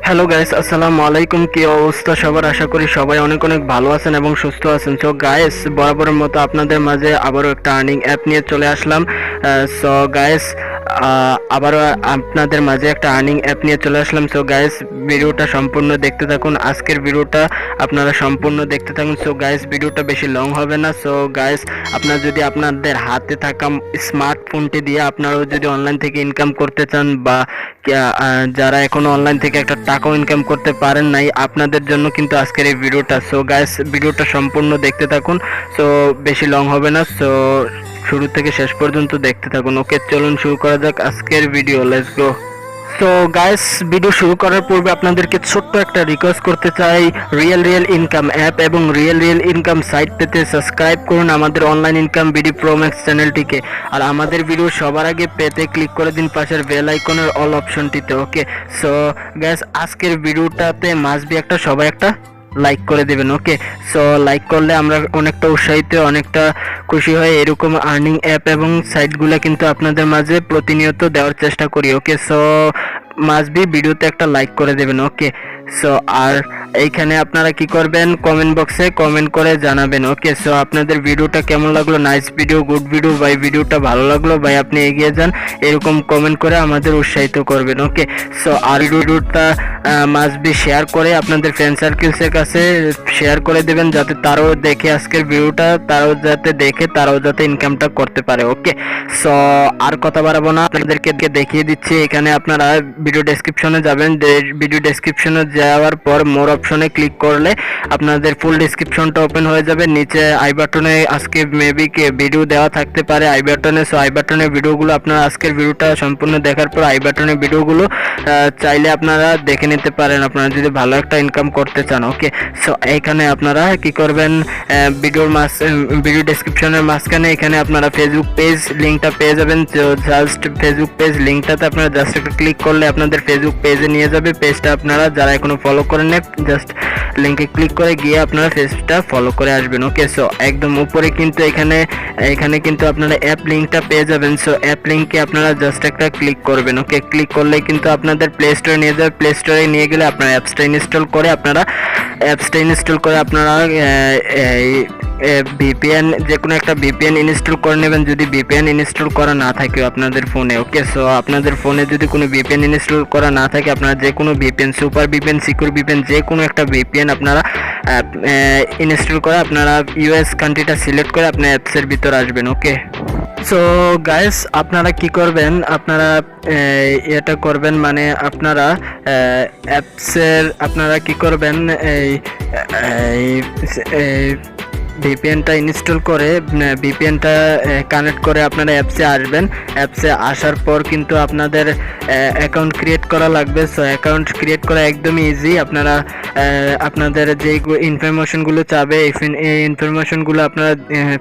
Hello guys, আসসালামু আলাইকুম। কি অবস্থা সবার? আশা করি সবাই অনেক অনেক ভালো আছেন এবং সুস্থ আছেন। সো গাইস, বরাবরের মতো আপনাদের মাঝে আবারও একটা আর্নিং অ্যাপ নিয়ে চলে আসলাম। সো গাইস, আবারও আপনাদের মাঝে একটা আর্নিং অ্যাপ নিয়ে চলে আসলাম। সো গাইস, ভিডিওটা সম্পূর্ণ দেখতে থাকুন। আজকের ভিডিওটা আপনারা সম্পূর্ণ দেখতে থাকুন। সো গাইস, ভিডিওটা বেশি লং হবে না। সো গাইস, আপনারা যদি আপনাদের হাতে থাকা স্মার্টফোনটি দিয়ে আপনারাও যদি অনলাইন থেকে ইনকাম করতে চান বা যারা এখনো অনলাইন থেকে একটা টাকাও ইনকাম করতে পারেন নাই, আপনাদের জন্য কিন্তু আজকের এই ভিডিওটা। সো গাইস, ভিডিওটা সম্পূর্ণ দেখতে থাকুন। সো বেশি লং হবে না। সো শুরু থেকে শেষ পর্যন্ত দেখতে থাকুন। ওকে, চলুন শুরু করা যাক আজকের video. Let's go. So guys, video শুরু করার পূর্বে আপনাদেরকে ছোট্ট একটা রিকোয়েস্ট করতে চাই। রিয়েল ইনকাম অ্যাপ এবং রিয়েল ইনকাম সাইট পেতে সাবস্ক্রাইব করুন আমাদের online income BD pro max চ্যানেলটিকে। আর আমাদের ভিডিও সবার আগে পেতে ক্লিক করে দিন পাশের বেল আইকনের অল অপশনটিতে। ওকে, সো গাইস, আজকের ভিডিওটাতে মাস্ট বি সবাই একটা লাইক করে দেবেন। ওকে, সো লাইক করলে আমরা অনেকটা উৎসাহিত, অনেকটা খুশি হয়ে এরকম আর্নিং অ্যাপ এবং সাইটগুলো কিন্তু আপনাদের মাঝে প্রতিনিয়ত দেওয়ার চেষ্টা করি। ওকে, সো মাস্ট বি ভিডিওতে একটা লাইক করে দেবেন। ওকে, সো আর এইখানে আপনারা কি করবেন, কমেন্ট বক্সে কমেন্ট করে জানাবেন। ওকে, সো আপনাদের ভিডিওটা কেমন লাগলো, নাইস ভিডিও, গুড ভিডিও, ভাই ভিডিওটা ভালো লাগলো, ভাই আপনি এগিয়ে যান, এরকম কমেন্ট করে আমাদের উৎসাহিত করবেন। ওকে, সো আর ভিডিওটা মাস্ট বি শেয়ার করে আপনাদের ফ্রেন্ড সার্কেলসের কাছে শেয়ার করে দেবেন, যাতে তারাও দেখে আজকের ভিডিওটা, তারাও যাতে ইনকামটা করতে পারে। ওকে, সো আর কথা বাড়াবো না, আপনাদেরকে দেখিয়ে দিচ্ছি। এখানে আপনারা ভিডিও ডেসক্রিপশনে যাবেন। ভিডিও ডেসক্রিপশনে যাওয়ার পর মোর অপশনে ক্লিক করলে আপনাদের ফুল ডেসক্রিপশনটা ওপেন হয়ে যাবে। নিচে আই বাটনে আজকে মেবি ভিডিও দেওয়া থাকতে পারে আই বাটনে। সো আই বাটনের ভিডিওগুলো আপনারা আজকের ভিডিওটা সম্পূর্ণ দেখার পর আই বাটনের ভিডিওগুলো চাইলে আপনারা দেখে নিতে পারেন, আপনারা যদি ভালো একটা ইনকাম করতে চান। ওকে, সো এইখানে আপনারা কি করবেন, ভিডিও ডেসক্রিপশনের মাঝখানে এখানে আপনারা ফেসবুক পেজ লিঙ্কটা পেয়ে যাবেন। তো জাস্ট ফেসবুক পেজ লিঙ্কটাতে আপনারা জাস্ট একটা ক্লিক করলে আপনাদের ফেসবুক পেজে নিয়ে যাবে। পেজটা আপনারা যারা এখনো ফলো করেন না, জাস্ট লিঙ্কে ক্লিক করে গিয়ে আপনারা পেজটা ফলো করে আসবেন। ওকে, সো একদম উপরে কিন্তু এখানে কিন্তু আপনারা অ্যাপ লিঙ্কটা পেয়ে যাবেন। সো অ্যাপ লিঙ্কে আপনারা জাস্ট একটা ক্লিক করবেন। ওকে, ক্লিক করলে কিন্তু আপনাদের প্লে স্টোরে নিয়ে যাবে। প্লে স্টোরে নিয়ে গেলে আপনারা অ্যাপসটা ইনস্টল করে আপনারা ভিপিএন, যে কোনো একটা ভিপিএন ইনস্টল করে নেবেন, যদি ভিপিএন ইনস্টল করা না থাকে আপনাদের ফোনে। ওকে, সো আপনাদের ফোনে যদি কোনো ভিপিএন ইনস্টল করা না থাকে, আপনারা যে কোনো VPN, super VPN, secure VPN, যে কোনো একটা ভিপিএন আপনারা ইনস্টল করে আপনারা ইউএস কান্ট্রিটা সিলেক্ট করে আপনার অ্যাপসের ভিতর আসবেন। ওকে, সো গাইস, আপনারা কি করবেন, আপনারা এটা করবেন, মানে আপনারা অ্যাপসের আপনারা কি করবেন, এই ভিপিএনটা ইনস্টল করে ভিপিএনটা কানেক্ট করে আপনারা অ্যাপসে আসবেন। অ্যাপসে আসার পর কিন্তু আপনাদের অ্যাকাউন্ট ক্রিয়েট করা লাগবে। সো অ্যাকাউন্ট ক্রিয়েট করা একদমই ইজি। আপনারা আপনাদের যে ইনফরমেশনগুলো চাবে এই ইনফরমেশনগুলো আপনারা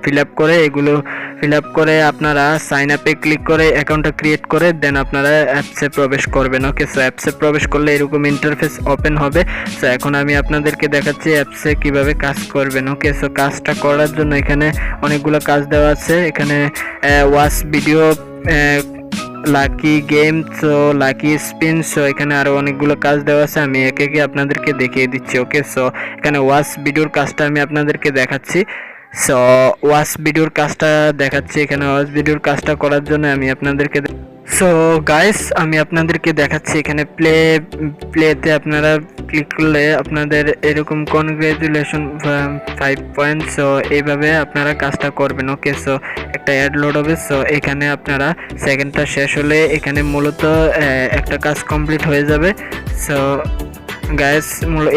ফিল আপ করে আপনারা সাইন আপে ক্লিক করে অ্যাকাউন্টটা ক্রিয়েট করে দেন আপনারা অ্যাপসে প্রবেশ করবেন। ওকে, সো অ্যাপসে প্রবেশ করলে এরকম ইন্টারফেস ওপেন হবে। সো এখন আমি আপনাদেরকে দেখাচ্ছি অ্যাপসে কিভাবে কাজ করবেন। ওকে, সো কাজটা করার জন্য এখানে অনেকগুলো কাজ দেওয়া আছে। এখানে watch video, lucky game, so lucky spin, so এখানে আরো অনেকগুলো কাজ দেওয়া আছে। আমি একে একে আপনাদেরকে দেখিয়ে দিচ্ছি। ওকে, সো এখানে ওয়াচ ভিডিওর কাজটা আমি আপনাদেরকে দেখাচ্ছি। সো ওয়াচ ভিডিওর কাজটা দেখাচ্ছি। এখানে ওয়াচ ভিডিওর কাজটা করার জন্য আমি আপনাদেরকে সো গাইস, আমি আপনাদেরকে দেখাচ্ছি। এখানে প্লেতে আপনারা ক্লিক করলে আপনাদের এরকম কনগ্রেচুলেশন 5 পয়েন্ট। সো এইভাবে আপনারা কাজটা করবেন। ওকে, সো একটা অ্যাড লোড হবে। সো এখানে আপনারা সেকেন্ডটা শেষ হলে এখানে মূলত একটা কাজ কমপ্লিট হয়ে যাবে। সো গাইস,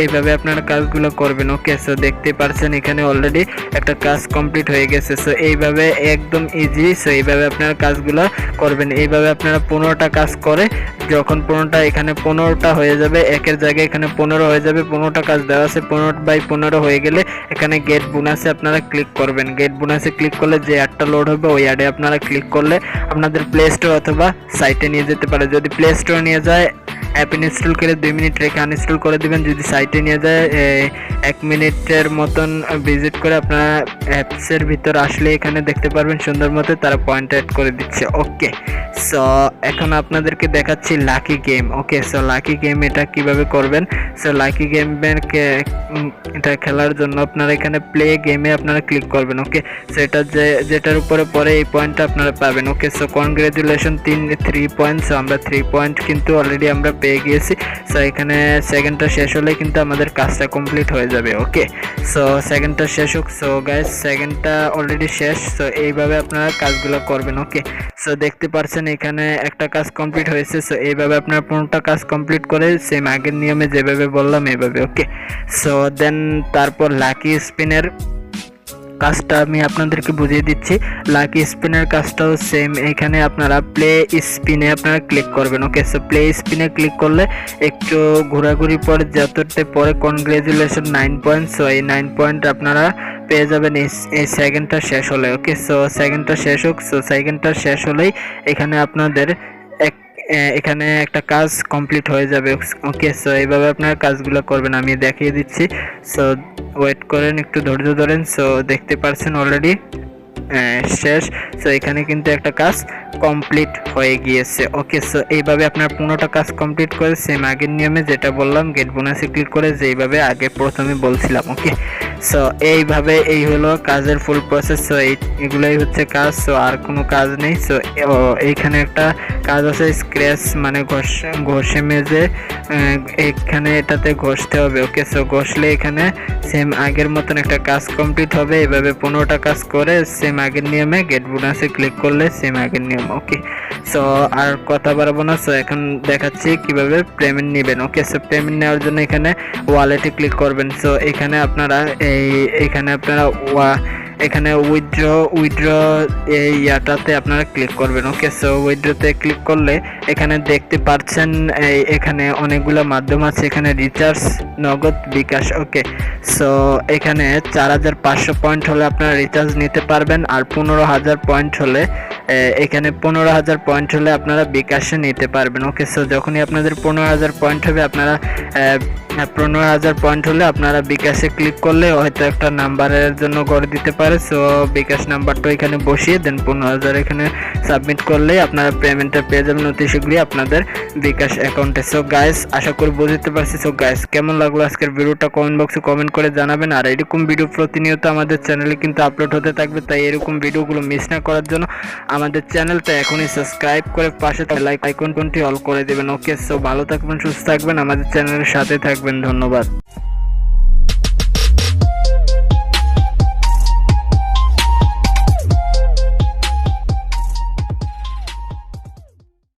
এইভাবে আপনারা কাজগুলো করবেন। ওকে, সো দেখতে পাচ্ছেন এখানে অলরেডি একটা কাজ কমপ্লিট হয়ে গেছে। সো এইভাবে একদম ইজি। সো এইভাবে আপনারা কাজগুলো করবেন। এইভাবে আপনারা 15টা কাজ করে যখন 15টা হয়ে যাবে, একের জায়গায় এখানে 15 হয়ে যাবে। 15টা কাজ দেওয়া আছে, 15/15 হয়ে গেলে এখানে গেট বোনাসে আপনারা ক্লিক করবেন। গেট বোনাসে ক্লিক করলে যে অ্যাডটা লোড হবে ওই অ্যাডে আপনারা ক্লিক করলে আপনাদের প্লে স্টোর অথবা সাইটে নিয়ে যেতে পারে। যদি প্লে স্টোর নিয়ে যায় অ্যাপ ইনস্টল করে 2 মিনিট রেখে আনইনস্টল করে দিবেন। যদি সাইটে নিয়ে যায় 1 মিনিটের মতন ভিজিট করে আপনারা অ্যাপসের ভিতর আসলে এখানে দেখতে পারবেন সুন্দর মতো তারা পয়েন্ট অ্যাড করে দিচ্ছে। ওকে, সো এখন আপনাদেরকে দেখাচ্ছি লাকি গেম। ওকে, সো লাকি গেম এটা কিভাবে করবেন। সো লাকি গেমের এটা খেলার জন্য আপনারা এখানে প্লে গেমে আপনারা ক্লিক করবেন। ওকে, সো এটা যেটার উপরে পরে এই পয়েন্টটা আপনারা পাবেন। ওকে, সো কনগ্রেচুলেশন 3 পয়েন্ট। সো আমরা 3 পয়েন্ট কিন্তু অলরেডি আমরা পেয়ে গিয়েছি। সো এখানে সেকেন্ডটা শেষ হলে কিন্তু আমাদের কাজটা কমপ্লিট হয়ে যাবে। ওকে, সো সেকেন্ডটা শেষ হোক। সো গাইস সেকেন্ডটা অলরেডি শেষ। সো এইভাবে আপনারা কাজগুলো করবেন। ওকে, সো দেখতে পাচ্ছেন এখানে একটা কাজ কমপ্লিট হয়েছে। সো এইভাবে আপনারা 15টা কাজ কমপ্লিট করে সেম আগের নিয়মে যেভাবে বললাম এইভাবে। ওকে, সো দেন তারপর লাকি স্পিনের কাজটা আমি আপনাদেরকে বুঝিয়ে দিচ্ছি। লাকি স্পিনের কাজটাও সেম। এখানে আপনারা প্লে স্পিনে আপনারা ক্লিক করবেন। ওকে, সো প্লে স্পিনে ক্লিক করলে একটু ঘোরাঘুরি পরে যতটা পরে কনগ্রেচুলেশন 9 পয়েন্ট। সো এই 9 পয়েন্ট আপনারা পেয়ে যাবেন এই সেকেন্ডটা শেষ হলে। ওকে, সো সেকেন্ডটা শেষ হোক। সো সেকেন্ডটা শেষ হলেই এখানে আপনাদের এখানে একটা কাজ কমপ্লিট হয়ে যাবে। ওকে, সো এইভাবে আপনারা কাজগুলো করবেন, আমি দেখিয়ে দিচ্ছি। সো ওয়েট করেন, একটু ধৈর্য ধরেন। সো দেখতে পাচ্ছেন অলরেডি শেষ। সো এখানে কিন্তু একটা কাজ কমপ্লিট হয়ে গিয়েছে। ওকে, সো এইভাবে আপনার 15টা কাজ কমপ্লিট করে সেম আগের নিয়মে যেটা বললাম গেট বোনাসে ক্লিক করে যেইভাবে আগে প্রথমে বলছিলাম। ওকে, সো এইভাবে এই হলো কাজের ফুল প্রসেস। সো এগুলোই হচ্ছে কাজ। সো আর কোনো কাজ নেই। সো এইখানে একটা কাজ আছে স্ক্র্যাচ মানে ঘষে মেজে এখানে এটাতে ঘষতে হবে। ওকে, সো ঘষলে এখানে সেম আগের মতন একটা কাজ কমপ্লিট হবে। এইভাবে 15টা কাজ করে সেম আগের নিয়মে গেট বোনাসে ক্লিক করলে সেম আগের নিয়ম। ওকে, সো আর কথা বাড়াবো না। সো এখন দেখাচ্ছি কিভাবে পেমেন্ট নেবেন। ওকে, সো পেমেন্ট নেওয়ার জন্য এখানে ওয়ালেটে ক্লিক করবেন। সো এখানে আপনারা এখানে আপনারা এখানে উইথড্র এই ইয়াটাতে আপনারা ক্লিক করবেন। ওকে, সো উইথড্রতে ক্লিক করলে এখানে দেখতে পাচ্ছেন এখানে অনেকগুলো মাধ্যম আছে। এখানে রিচার্জ, নগদ, বিকাশ। ওকে, সো এখানে 4500 পয়েন্ট হলে আপনারা রিচার্জ নিতে পারবেন। আর 15000 পয়েন্ট হলে এখানে 15000 পয়েন্ট হলে আপনারা বিকাশে নিতে পারবেন। ওকে, সো যখনই আপনাদের 15000 পয়েন্ট হবে আপনারা 15000 পয়েন্ট হলে আপনারা বিকাশে ক্লিক করলে হয়তো একটা নাম্বারের জন্য করে দিতে পারে। সো বিকাশ নাম্বারটা এখানে বসিয়ে দেন 15000 এখানে সাবমিট করলে আপনারা পেমেন্টটা পেয়ে যাবেন অতি শীঘ্রই আপনাদের বিকাশ অ্যাকাউন্টে। সো গাইস আশা করি বুঝতে পারছি। সো গাইস কেমন লাগলো আজকের ভিডিওটা কমেন্ট বক্সে কমেন্ট করে জানাবেন। আর এরকম ভিডিও প্রতিনিয়ত আমাদের চ্যানেলে কিন্তু আপলোড হতে থাকবে, তাই এরকম ভিডিওগুলো মিস না করার জন্য আমাদের চ্যানেলটা এখনই সাবস্ক্রাইব করে পাশে লাইক আইকনটি অল করে দেবেন। ওকে, সো ভালো থাকবেন, সুস্থ থাকবেন, আমাদের চ্যানেলের সাথে থাকবেন। ধন্যবাদ।